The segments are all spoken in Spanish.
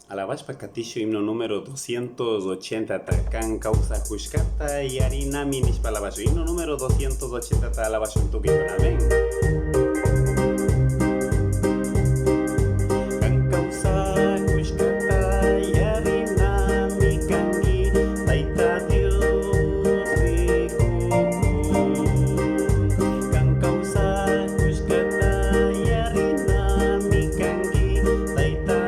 Alabashpa Katisho himno número 280 Takan causa Jushkata y Arinami Nishpa Alabasho. Himno número 280 Alabasho en Tuki. Amén. Kan causa Jushkata y Arinami Kangi Taita Dios Rikuku. Kan causa Jushkata y Arinami Kangi Taita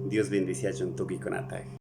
Dios bendice a Juntuki Konatai.